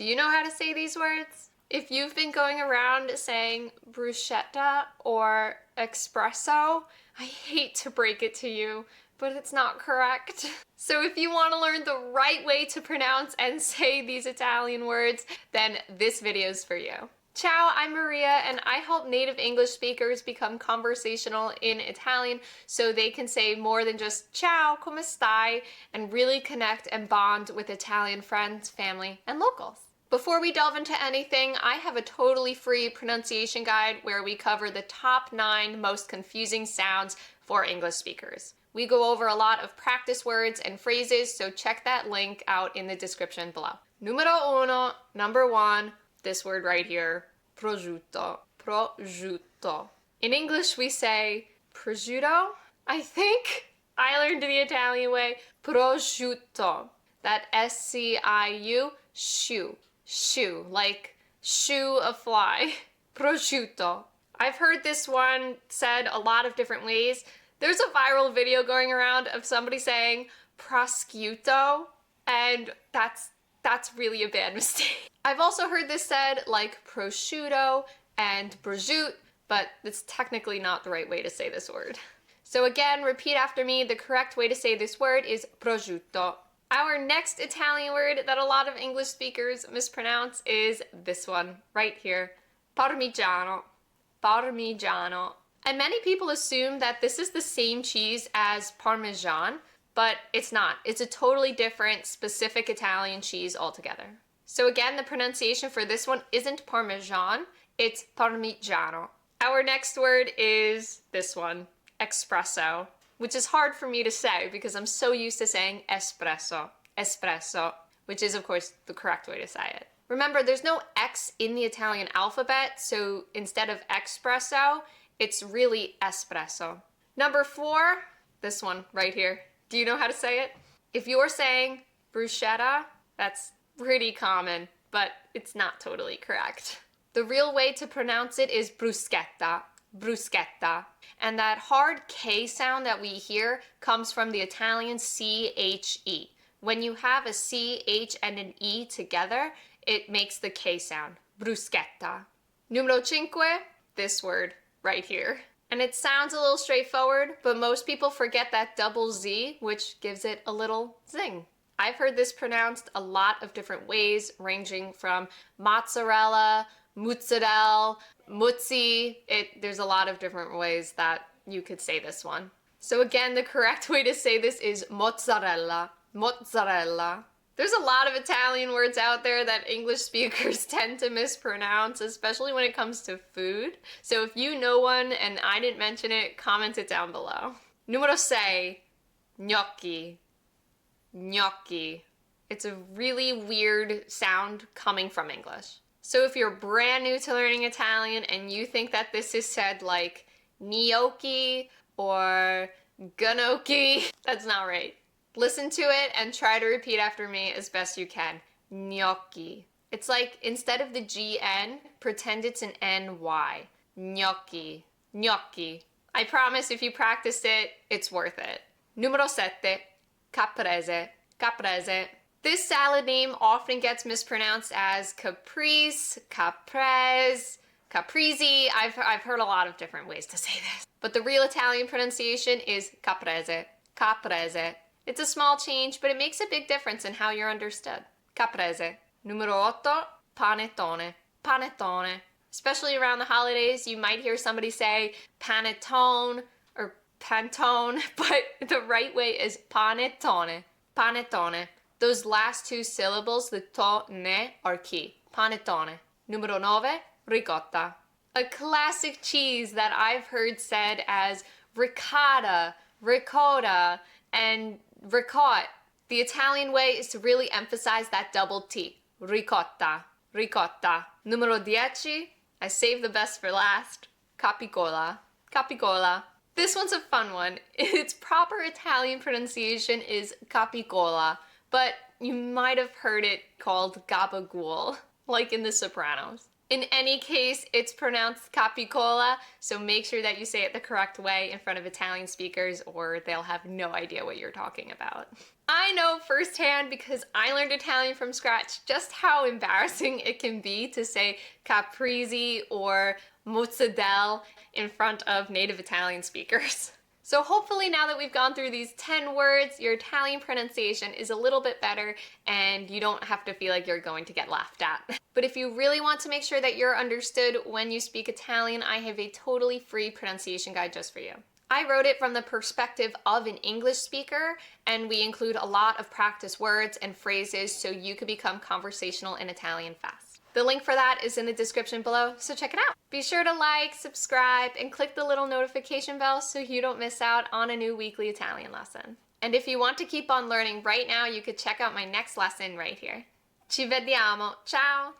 Do you know how to say these words? If you've been going around saying bruschetta or espresso, I hate to break it to you, but it's not correct. So if you want to learn the right way to pronounce and say these Italian words, then this video is for you. Ciao, I'm Maria, and I help native English speakers become conversational in Italian so they can say more than just ciao, come stai, and really connect and bond with Italian friends, family, and locals. Before we delve into anything, I have a totally free pronunciation guide where we cover the top 9 most confusing sounds for English speakers. We go over a lot of practice words and phrases, so check that link out in the description below. Number 1, this word right here, prosciutto, prosciutto. In English, we say prosciutto, I think. I learned the Italian way, prosciutto. That S-C-I-U, shoe, like shoe a fly. Prosciutto. I've heard this one said a lot of different ways. There's a viral video going around of somebody saying prosciutto, and that's really a bad mistake. I've also heard this said like prosciutto and prosciutto, but it's technically not the right way to say this word. So again, repeat after me. The correct way to say this word is prosciutto. Our next Italian word that a lot of English speakers mispronounce is this one right here, parmigiano. Parmigiano. And many people assume that this is the same cheese as Parmesan, but it's not. It's a totally different, specific Italian cheese altogether. So again, the pronunciation for this one isn't Parmesan, it's Parmigiano. Our next word is this one, espresso, which is hard for me to say because I'm so used to saying espresso, espresso, which is of course the correct way to say it. Remember, there's no X in the Italian alphabet, so instead of espresso, it's really espresso. Number 4, this one right here. Do you know how to say it? If you're saying bruschetta, that's pretty common, but it's not totally correct. The real way to pronounce it is bruschetta, bruschetta. And that hard K sound that we hear comes from the Italian C-H-E. When you have a C-H and an E together, it makes the K sound, bruschetta. Numero 5, this word right here. And it sounds a little straightforward, but most people forget that double Z, which gives it a little zing. I've heard this pronounced a lot of different ways, ranging from mozzarella, mozzarella, muzzi. There's a lot of different ways that you could say this one. So again, the correct way to say this is mozzarella, mozzarella. There's a lot of Italian words out there that English speakers tend to mispronounce, especially when it comes to food. So if you know one and I didn't mention it, comment it down below. Numero 6, gnocchi, gnocchi. It's a really weird sound coming from English. So if you're brand new to learning Italian and you think that this is said like gnocchi or gnocchi, that's not right. Listen to it and try to repeat after me as best you can. Gnocchi. It's like instead of the GN, pretend it's an NY. Gnocchi. Gnocchi. I promise if you practice it, it's worth it. Numero 7, caprese. Caprese. This salad name often gets mispronounced as caprese, caprese, caprese. I've heard a lot of different ways to say this. But the real Italian pronunciation is caprese. Caprese. It's a small change, but it makes a big difference in how you're understood. Caprese. Numero 8, panettone. Panettone. Especially around the holidays, you might hear somebody say panettone or pantone, but the right way is panettone. Panettone. Those last 2 syllables, the to, ne, are key. Panettone. Numero 9, ricotta. A classic cheese that I've heard said as ricotta, ricotta, and ricotta. The Italian way is to really emphasize that double T. Ricotta, ricotta. Numero 10, I saved the best for last. Capicola, capicola. This one's a fun one. Its proper Italian pronunciation is capicola, but you might have heard it called gabagool, like in The Sopranos. In any case, it's pronounced capicola, so make sure that you say it the correct way in front of Italian speakers or they'll have no idea what you're talking about. I know firsthand because I learned Italian from scratch just how embarrassing it can be to say caprese or mozzarella in front of native Italian speakers. So hopefully now that we've gone through these 10 words, your Italian pronunciation is a little bit better and you don't have to feel like you're going to get laughed at. But if you really want to make sure that you're understood when you speak Italian, I have a totally free pronunciation guide just for you. I wrote it from the perspective of an English speaker, and we include a lot of practice words and phrases so you can become conversational in Italian fast. The link for that is in the description below, so check it out. Be sure to like, subscribe, and click the little notification bell so you don't miss out on a new weekly Italian lesson. And if you want to keep on learning right now, you could check out my next lesson right here. Ci vediamo. Ciao!